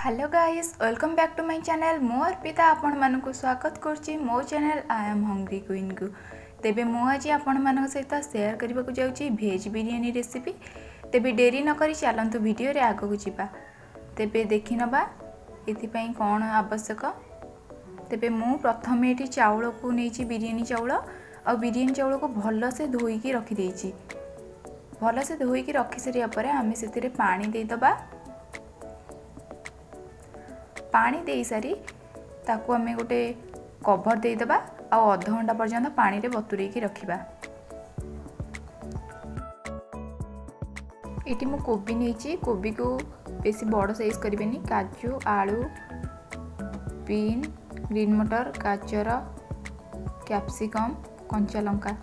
Hello guys, welcome back to my channel. मो अर्पिता आपण मानक स्वागत करछि मो channel I am hungry queen को। तेबे मो आज आपण मानक सहित शेयर करबा को जाउछि वेज बिरियानी रेसिपी। तेबे डेरी न करी चलंतु वीडियो रे आगो को जिबा। तेबे देखि नबा एथि पई कोन आवश्यक। तेबे मु प्रथमे एठी चाउल को नेछि बिरियानी चाउल आ बिरियानी चाउल को भलो से धोई की रखि देछि। भलो से धोई की रखि सरिया परे आमे सेतिरे पानी दे दबा। पानी दे सारी ताकू आमे गोटे कवर दे दबा आ आधा घंटा पर्यंत पानी रे बतुरे की रखिबा। एटी मु कोबी नेछि, कोबी को बेसी बड़ साइज करिवेनी। काजू, आलू, बीन, ग्रीन मटर, गाजर, कैप्सिकम, कंचा लंका,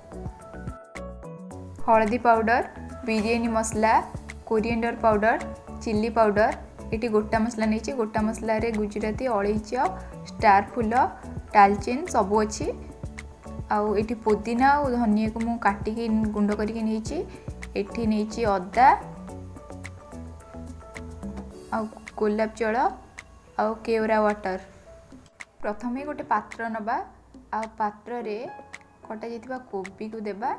हल्दी पाउडर, बिरियानी मसला, coriander powder, chilli powder. Eighty गोटा मसला नहीं, गोटा मसला रे गुजराती, अलैच, स्टार फूल, डालचीन सबू अच्छी। आउ एटी पुदीना और धनिया को मु काटिकी गुंड करके नहीं। एटी नहीं अदा आउ गोलाप जल आउ केवरा वाटर। प्रथमे गोटे पात्र नबा आ पात्र रे कटा जाइथिबा कोबी को देबा।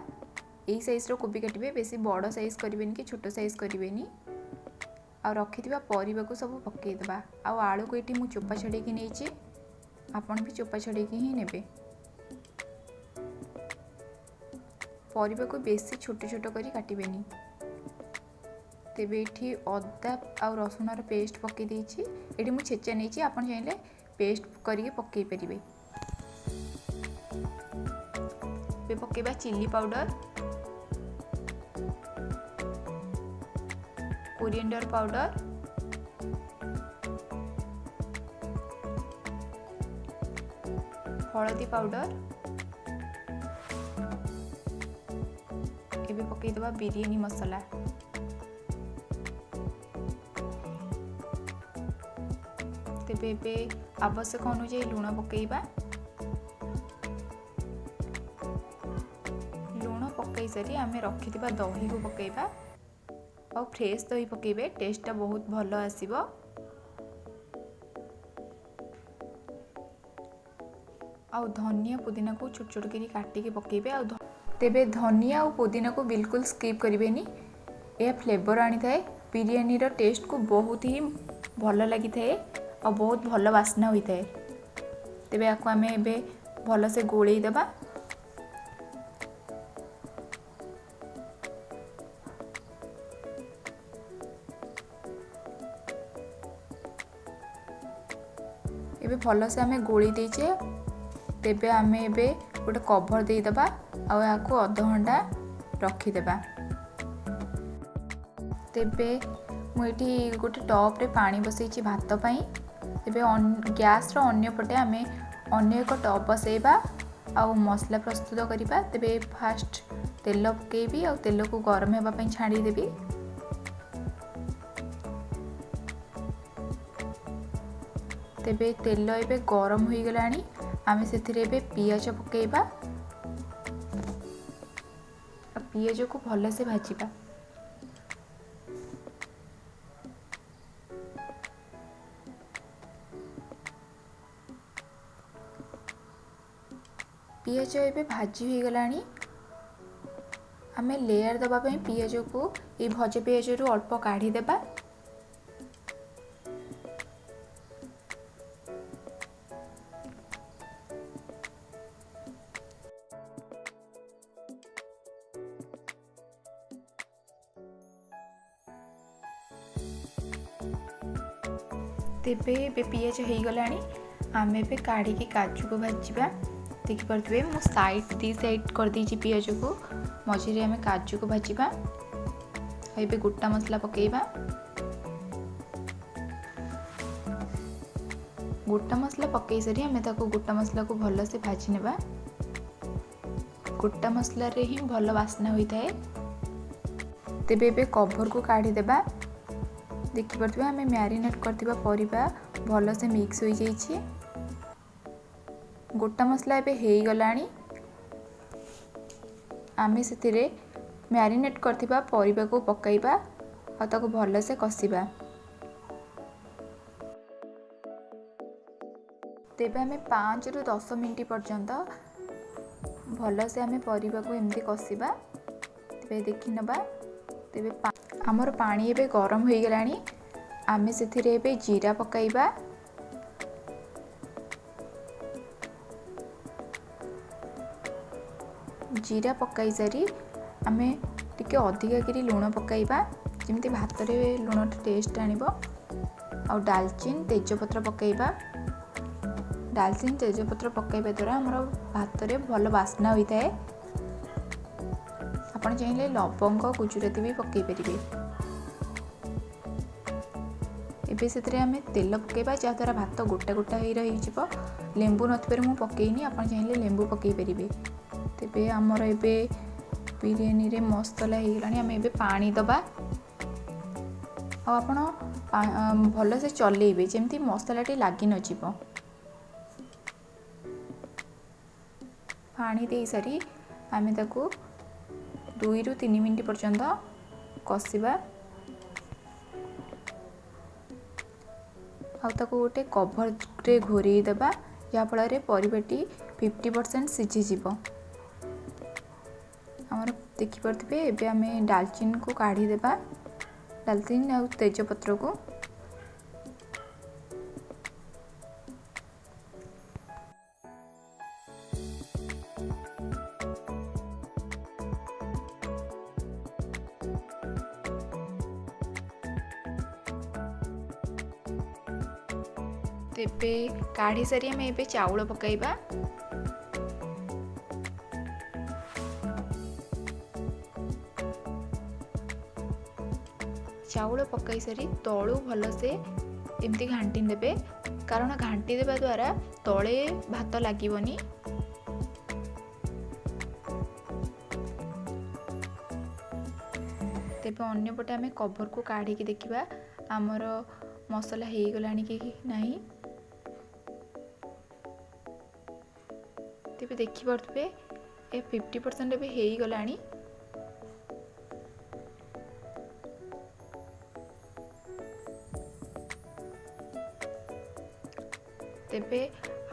एई साइज रो कोबी काटिबे, बेसी बड़ साइज करिवेनी कि छोट साइज करिवेनी। आ रखिथिबा परिबा को सब पक्के दबा। आ आलू को एठी मु चोपा छडे की नेछि, आपण भी चोपा छडे की ही नेबे। परिबा को बेसी छोट छोट करी काटिबेनी। तेबे एठी अदा आ रसुन रो पेस्ट पक्के देछि। एठी मु छेचा नेछि, आपण चाहिले पेस्ट करी पक्के परिबे। बे पक्केबा चिल्ली पाउडर, कोरिएंडर पाउडर, हल्दी पाउडर, एबे पकई दबा बिरियानी मसाला। तेबे एबे आवश्यक अनुसार लूण पकईबा। लूण पकई सारी आमे रखिथिबा दही को पकईबा और फ्रेश दही पकेबे, टेस्टा बहुत भलो आसीबो। आउ धनिया पुदीना को छोट छोट करी काटी के पकेबे। आउ तेबे धनिया और पुदीना को बिल्कुल स्किप करिवेनी। यह फ्लेवर आनी थाए, बिरियानी रो टेस्ट को बहुत ही भलो लगी थाए और बहुत भलो वासना होई थाए। तेबे आको आमे एबे भलो से गोळेई देबा। एबे भलो से आमे गोली देचे। तेबे आमे एबे गोटे कवर दे दबा आ याको आधा घंटा रखी देबा। तेबे मु एठी गोटे टॉप रे पानी बसैछि भात पई। तेबे गैस रो अन्य पटे आमे अन्य एक टॉप बसैबा आ मसला प्रस्तुत करिबा। तेबे फास्ट तेल पकेबी आ तेल को गरम हेबा पई छाडी देबी। तेबे तेल एबे गरम होई गलानी, आमे सेथिरे एबे पियाज पकेइबा। पियाज को भलो से भाजीबा। पियाज एबे भाजी होई गलानी, आमे लेयर दबा पई पियाज को ए भजे पियाज रु अल्प काढी देबा। तेबे बे पियाज हो गलानी, आमे बे काढ़ी के काजू को भाजीबा। देखि परथबे मु साइड दी साइड कर दीची पियाज को, मझी रे आमे काजू को भाजीबा। एबे गोटा मसला पकेइबा। गोटा मसला पकई सरी आमे ताको गोटा मसला को भलो से भाजी नेबा। गोटा मसला रे ही भलो वासना होई थाए। तेबे एबे कवर को काढ़ी देबा। देखि परथबे आमे मैरिनेट करथिबा परिबा भलो से मिक्स होई जाईछि। गोटा मसला एबे हेई गलानी, आमे सेतिरे मैरिनेट करथिबा परिबा को पकाइबा आ ताको भलो से कसिबा। तेबे आमे 5 रु 10 मिनिट पर्यंत भल से आमे परिबा को एमती कसिबा। तेबे देखि नबा। तेबे हमर पानी एबे गरम होई गलानी। आमे सेथिरे एबे जीरा पकाइबा। जीरा पकाई सारी आमे टिके अधिका करी लूण पकाइबा जेमती भात रे लूण टेस्ट आनिबो। आ दालचीनी तेजपत्र पकाइबा। दालचीनी तेजपत्र पकाइबा द्वारा हमर भात रे भल वासना होइता है। आपण चाहिले लवंग गुजराती भी पकाई परिबे। एबे सेतरे आमे तेल पकाइबा जा द्वारा भात गोटा गोटा होई रही जिवो। लेंबू नथबेर मु पकाइनी, आपण चाहिले लेंबू पकाई परिबे। तेबे हमर एबे बिरयानी रे मसाला हे गलानी। आमे एबे पानी दबा आ आपण भल से चलेइबे जेमती मसाला टी लागी न जिवो। पानी दे सारी आमे ताकू 2 रु 3 मिनिट पर्यंत कसिबा। आ ताकू गोटे कवर रे घोरै देबा या फल रे परिबाटी 50% सिझी जिवो। हमर देखि परथिबे एबे आमे दालचीनी को काढी देबा। दालचीनी आ तेजपत्र को तेबे काढी सारी आमे एबे चाउल पकाइबा। चाउल पकाई सारी तलू भल से एमती घांटी देबे, कारण घांटी देबा द्वारा तले भात लागिबनी। तेबे अन्य पटे आमे कवर को काढी की देखिबा हमर मसाला हे गलानी कि नाही। तेबे देखि परथबे ए 50% एबे हे गलानी। तेबे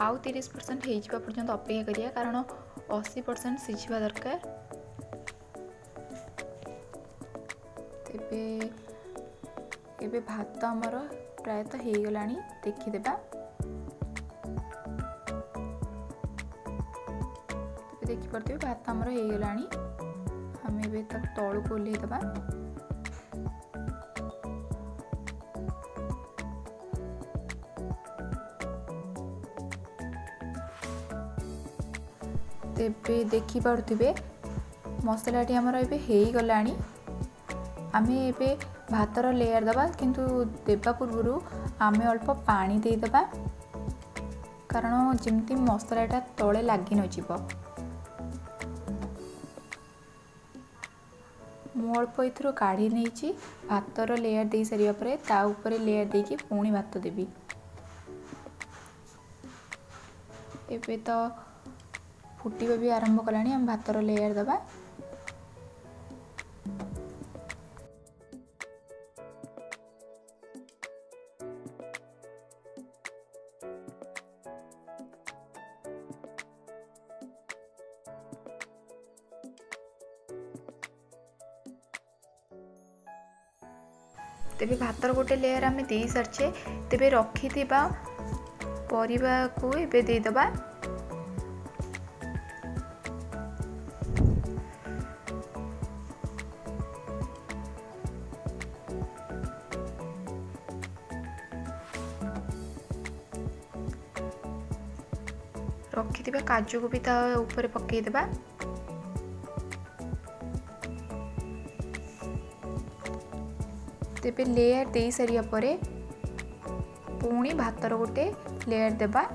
आउ 30% हे जिबा पर्यंत अपेक्षा करिया, कारण 80% सिझिबा दरकार। तेबे एबे भात हमर प्राय तो हे गलानी देखि देबा। तेबे देखि परथबे भात हमर हे गलानी। हम एबे तक तळु को ले देबा। तेबे देखि परथिबे मसालाटी हमर एबे हे गलानी। आमे एबे भातर लेयर दबा, किंतु देबा पूर्वरु आमे अल्प पानी दे दबा, कारण जेमती मसालाटा तळे लागी न जिवो। मु अल्प इथरो काढी नेछि। भातर लेयर दे सारिया परे ता ऊपर लेयर देकी पुणी भात देबी। एबे तो फुटिबा भी आरंभ कलानी। हम भातर लेयर दबा। तेबे भातर गोटे लेयर आमे दे सारछे। तेबे रखिथिबा परिबा को एबे दे दबा। रखिथिबा काजू को भी ता ऊपर पकई देबा। तेबे लेयर दे सारिया परे पुणी भातर गोटे लेयर देबा।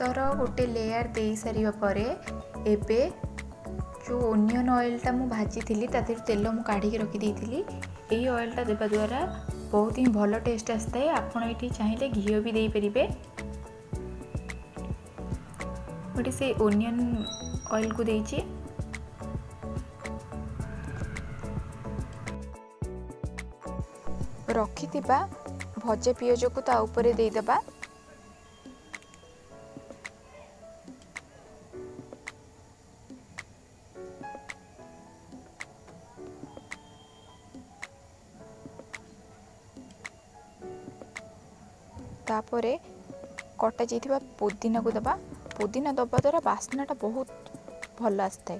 थर गोटे लेयर दे सारिबा परे एबे जो ओनियन ऑयलटा मु भाजी थी तादेर तेल मु काढ़ी रखी देइथिली। एई ऑयलटा देबा द्वारा बहुत ही भल टेस्ट आसता है। आपण एठी चाहिए घी भी दे परिबे। गोटे से ओनियन ऑयल को देइछि। रखिथिबा भजा पियाज को ता ऊपर दे देबा। तापरे कटा जाइथिबा पुदीना को दबा। पुदीना दबा द्वारा बास्नाटा बहुत भल आसता है।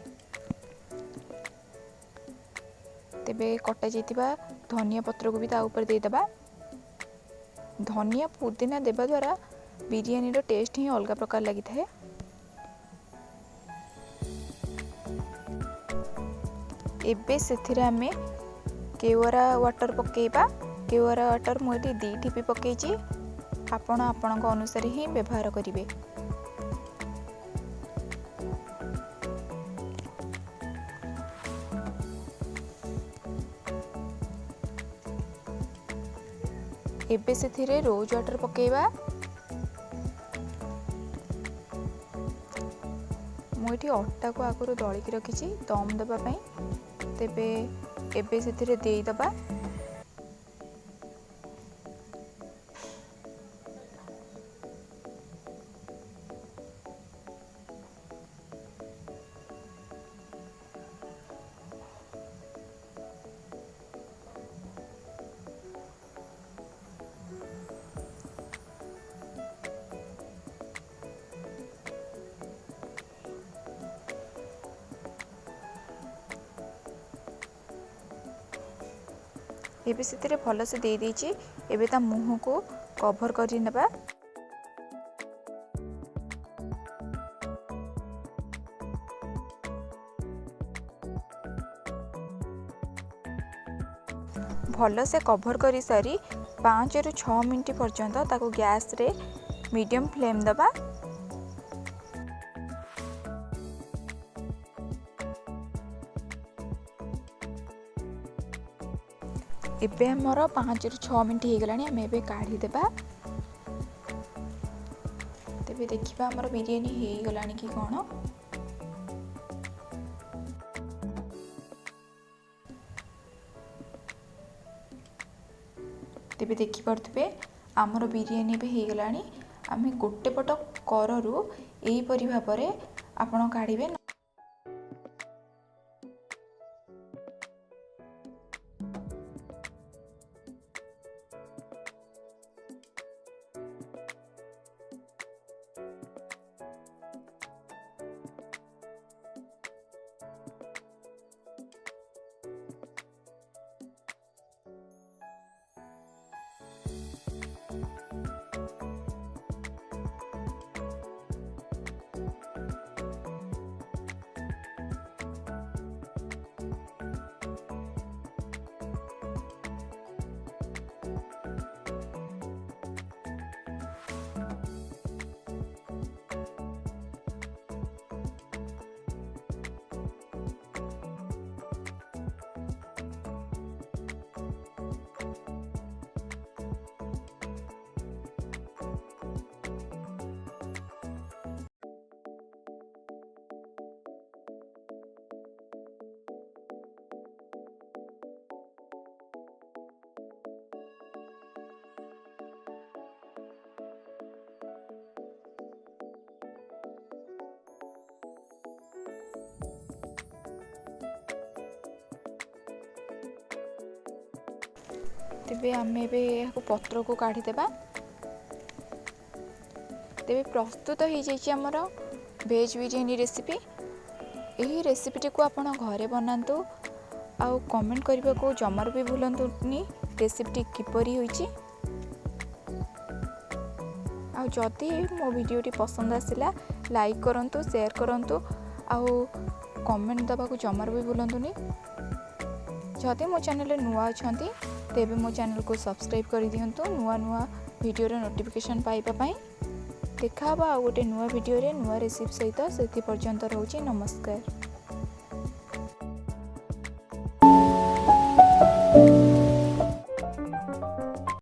तेबे कटा जाइथिबा धनिया पत्र को भी ता ऊपर दे देबा। धनिया पुदीना देबा द्वारा बिरयानी रो टेस्ट ही अलग प्रकार लगी थाए। एबे सेथिरे आमे केवरा वाटर पकेइबा। केवरा वाटर मुझे 2 ठीपी पकेइछि। आपण आपणक अनुसार ही व्यवहार करिवे। एबे सेथिरे रोज वाटर पकेइबा। मुझे अटा को आगुरी दलिकी रखी दम देबा पई। तेबे एबे सेथिरे देई दबा। एबे सेतिरे भल से दे देछि। एबे ता मुंह को कवर करि नेबा। भल से कवर करी सारी 5 रु 6 मिनट पर्यंत ताको गैस रे मीडियम फ्लेम दबा। एबे हमर 5 रु 6 मिनट हो गलानी। आम एबे काढ़ी देबा। तेबे देखिबा हमर बिरयानी हो गलानी कि कोन। तेबे देखि परथबे हमर बिरयानी भी हो गलानी। आम गोटे पट कररू एही परि भाबरे आपण काढ़ीबे। तेबे आम एबे पत्र को काढ़ी देबा। तेबे प्रस्तुत हो जाइए आमर वेज बिरयानी रेसिपी। यही रेसिपीटी को आपण घरे बनातु आउ कमेंट करने को जमार भी भूलतुनी रेसिपीटी किपरि होइछि। आउ जदि मो वीडियोटी पसंद आसिला लाइक करंतु, शेयर करंतु आउ कमेंट दबा को जमार भी भूलतुनी। जदि मो चैनल नुआ अछंती तेबे मो चैनल को सब्सक्राइब कर दियंतु नुआ नुआ वीडियो रो नोटिफिकेशन पाइबा पई। देखा हबा आ गोटे नुआ वीडियो रे नुआ रेसिपी सहित से पर्यंत रहउची नमस्कार।